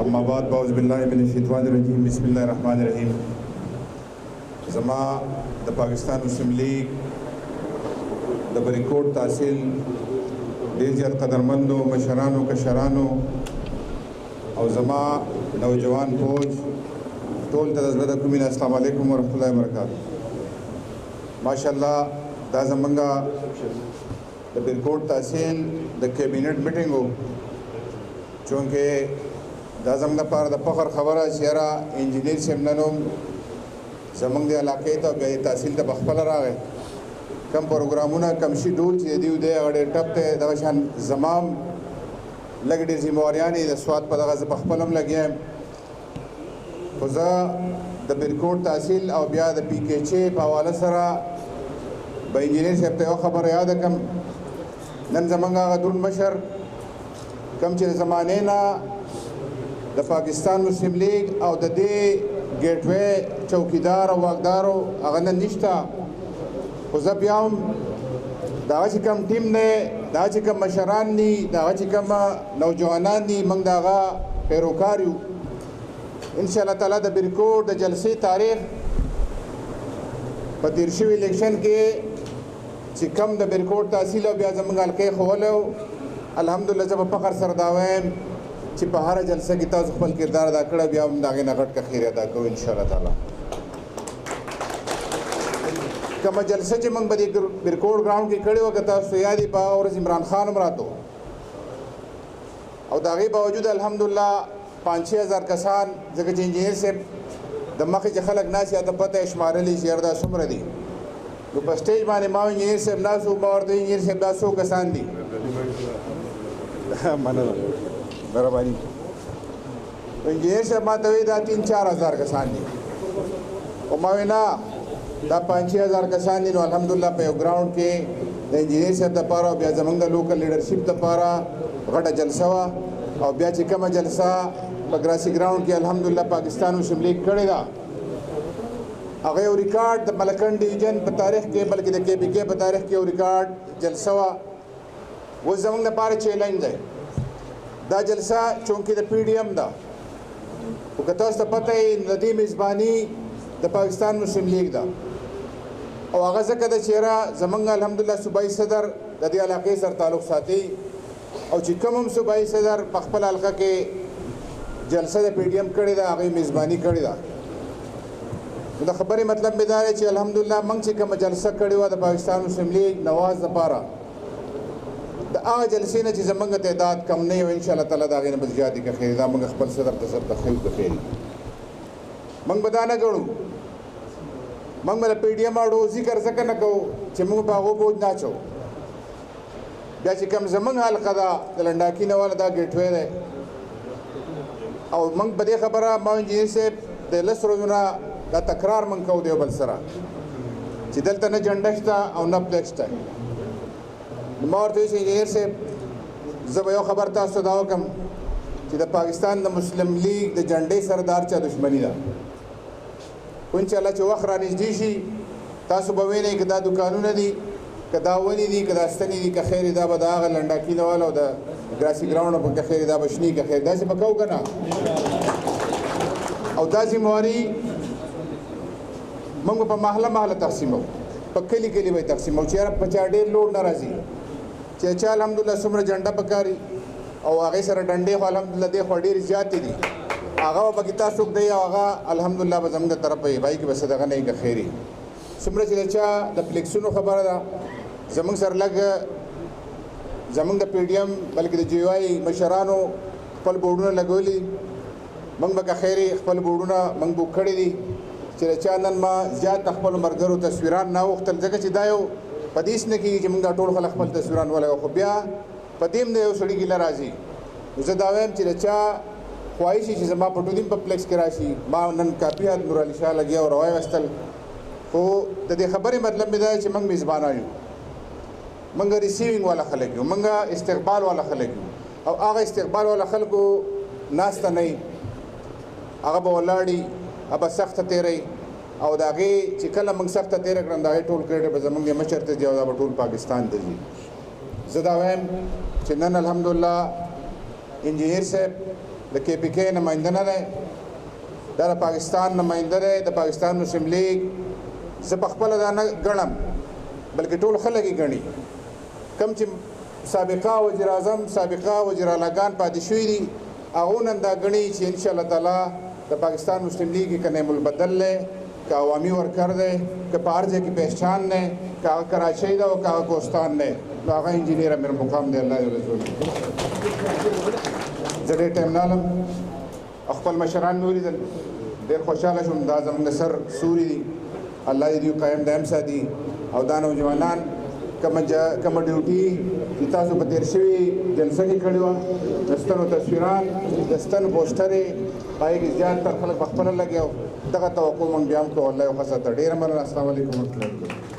अम्मा बाद बाउज़ुबिल्लाहि मिनश्शैतानिर्रजीम बिस्मिल्लाहिर्रहमानिर्रहीम। ज़मा द पाकिस्तान मुस्लिम लीग द बरिकोट तहसील ढेर ज़्यादा कदरमंदों मशरानों कशरानों और ज़मा नौजवान फौज टोल तज़बदा कुमिन अस्सलाम वालेकुम वरहमतुल्लाहि वबरकातुहू। माशाअल्लाह दा ज़मंगा द बरिकोट तहसील द कैबिनेट मीटिंग हो चूँकि दा ज़मंगा पार द फ़ख्र खबर यारा इंजीनियर से ननोम ज़मंग दे इलाके तो बे तहसील द बखपल रागे कम प्रोग्रामुना कम शेड्यूल चीज़ दी उदे अड़े टप ते दवशान ज़माम लगड़े जिम्मेवारियानी द स्वाद पता ज़ बखपलम लगे खुदा द बरिकोट तहसील और ब्या द PKC पावाला सरा ब इंजीनियर से ते खबर याद कम नन ज़मंगा गदुल मशर कम चे ज़माने ना द पाकिस्तान मुस्लिम लीग और द दे गेटवे चौकीदार और वाकदारों अगन निश्ता खुजब याम दाची कम टीम ने दाची कम मशरान नी दाची कम नौजवानान नी मंग दागा पैरोकारियों इंशाअल्लाह ताला द बरिकोट द जलसे तारीख पतिरशवी इलेक्शन के चिकम द बरिकोट तहसील और ब्या ज़मंगा हल्के खोलो अल्हम्दुलिल्लाह जब फ़ख्र सरदावें चिपहारा जलसे की ताज़ खपल किरदार अदा कर ब्या हम दागे नगट का खैर अदा करो इंशाअल्लाह ताला कम जलसे चे मंग बदी बरिकोट ग्राउंड की खड़े वक्त सुयादी पा और इमरान खान मरातो और दागे बावजूद अल्हम्दुलिल्लाह 5-6 हज़ार कसान जगह इंजीनियर से दम्मा के खलक ना से पता है शुमारली शेरदा सुमर दी तो बस स्टेज माने माँ इंजीनियर से नासू और तो इंजीनियर से 100 कसान दी मेहरबानी तो इंजीनियर से मातवी दा 3-4 हज़ार कसान दी और मावेना दा 5-6 हज़ार कसान दी अल्हम्दुलिल्लाह पे ग्राउंड के इंजीनियर से द पारा ब्या ज़मंगा लोकल लीडरशिप द पारा घटा जलसा और ब्या चिकम जलसा बग्रासी ग्राउंड के अल्हम्दुलिल्लाह पाकिस्तान मुस्लिम लीग करेगा अगे रिकॉर्ड द मलकन डिवीजन तारीख के बल्कि द KPK तारीख के रिकॉर्ड जलसा वो ज़मंगा पारे चैलेंज है दा जलसा चूँकि द PDM दा वो कतास द पता है नदी मेज़बानी द पाकिस्तान मुस्लिम लीग दा और आगाज़ का द चेहरा ज़मंगा अल्हम्दुलिल्लाह सूबाई सदर ददिया इलाके सर ताल्लुक़ साथी और चिकम हम सूबाई सदर पखपल हल्का के जलसा द PDM कड़ी दा आगे मेज़बानी कड़ी दा तो खबर मतलब बेदार है अल्हम्दुलिल्लाह मंग चिकम जलसा कड़ी हुआ द पाकिस्तान मुस्लिम लीग नवाज़ द पारा द आ जलसे ने ज़मंग तादाद कम नहीं हो इंशाअल्लाह ताला दागे ने बज़ियाती का खैर दा मंग खपल सदर तसर तखील का खैर मंग बताना जोड़ू मंग मेरा PDM आड़ो जिक्र सके न को चिमंग बागो बोझ ना चो ब्या चिकम ज़मंग हाल कदा लंडा की नवाला दा गेटवे दे और मंग बदे खबरा माँ इंजीनियर से दलस रोजना दा तकरार मंग को दे बलसरा चिदल तने झंडा और न फ्लेक्स था मार तो इंजीनियर से जब यो खबर था सदाओ कम चिद Pakistan the Muslim league the झंडे सरदार चा दुश्मनी दा इंशाअल्लाह चो वखरानी जीशी तासु बवे ने कदा दुकानों ने दी कदा वनी दी कदा स्तनी दी का खैर दा बदाग लंडा की नवाला दा ग्रासी ग्राउंड पर का खैर दा बशनी का खैर दा से बकाऊ करना और दा जिम्मेवारी मंग पर महला महला तकसीम हो पक्केली के लिए भाई तकसीम हो चेहरा 50 लोड नाराजी चेचा अल्हम्दुलिल्लाह सुमर झंडा पकारी और आगे सर डंडे अल्हम्दुलिल्लाह दे खड़ी रिजाती दी आगा बकिता सुख दे आगा अल्हम्दुलिल्लाह बजमंग तरफ है भाई की बस दगा नहीं का खैरी सुमर चेचा द फ्लेक्सनो खबर दा ज़मंग सर लग ज़मंग द PDM बल्कि द GY मशरानो खपल बोर्डना लगोली मंग बका खैरी खपल बोर्डना मंग बुक खड़ी दी चेचा नन मा ज़्यादा खपल मरगरो तस्वीरान ना वक्त जगह चिदायो पदीस ने की जमंगा टोल खल खपल तस्वीरान वाला खुबिया पदीम ने सड़ी की लराजी उसे दावेम चेचा ख्वाहिशी चीज़ माँ पटुदीन पर फ्लेक्स कराशी माँ नन कापियात नूर अली शाह लगिया और रवाय वस्तल तो दे खबर मतलब में दाए मंग मेज़बान आयु मंगा रिसीविंग वाला खले क्यों मंगा इस्तकबाल वाला खले क्यों और आगा इस्तकबाल वाला खल को नाश्ता नहीं आगा बोलाड़ी अब सख्त तेरे और दागे चिकल मंग सख्त तेरे करन दागे टोल क्रेडिट बजमंग मशरते जाओ टोल पाकिस्तान दजी ज़दावैम चिन्नन अल्हम्दुलिल्लाह इंजीनियर साहब د KPK نماینده نه دی، دا د پاکستان نماینده دی، د پاکستان مسلم لیگ. زه په خپله دا نه ګڼم بلکې ټول خلک یې ګڼي. کوم چې سابقه وزیر اعظم سابقه وزیر اعلیګان پاتې شوي دي هغو نن دا ګڼي چې انشاءالله تعالی د پاکستان مسلم لیگ کې که نعیم البدل دی، که عوامي ورکر دی، که په هر ځای کې پہچان دی، که هغه کراچۍ ده او که هغه کوهستان دی، نو هغه انجینیر امیر مقام دی. الله یو رسول زه ډېر ټایم نه لم، خپل مشران مې ولیدل، ډېر خوشحاله شوم. دا زموږ د سر سوري دي، الله دې دوی قایم دایم ساتي. او دا نوجوانان کومه ډیوټي چې تاسو په تېر شوي جلسه کې کړې وه، د ستنو تصویران د ستنو پوسټرې هغې کې زیاتره خلک په خپله لګیا، دغه توقع موږ بیا هم کوو. الله یو ښه ساته. ډېره مننه. السلام علیکم ورحمتالله وبرکاتو.